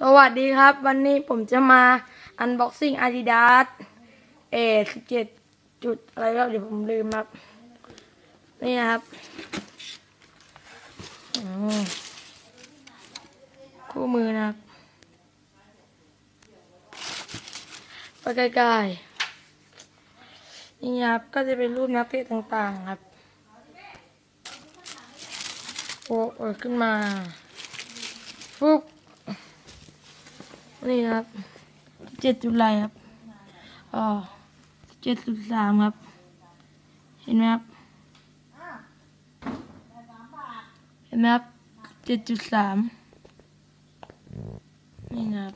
สวัสดีครับวันนี้ผมจะมาอันบ็อกซิ่ง ADIDAS 17จุดอะไรก็เดี๋ยวผมลืมครับนี่นะครับคู่มือนะครับไปใกล้ๆนี่ครับก็จะเป็นรูปนักเตะต่างๆครับโอ้ขึ้นมาปุ๊บนี่ครับ7 จุดอะไรครับ7.3ครับเห็นไหมครับ7.3นี่นะครับ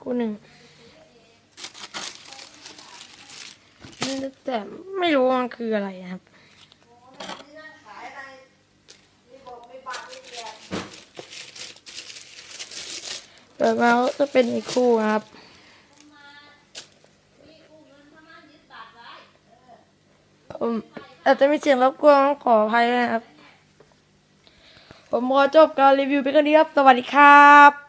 คู่หนึ่งแต่ไม่รู้มันคืออะไรครับเปิดมาก็จะเป็นอีกคู่ครับอาจจะมีเสียงรบกวนขออภัยนะครับผมขอจบการรีวิวไปแค่นี้ครับสวัสดีครับ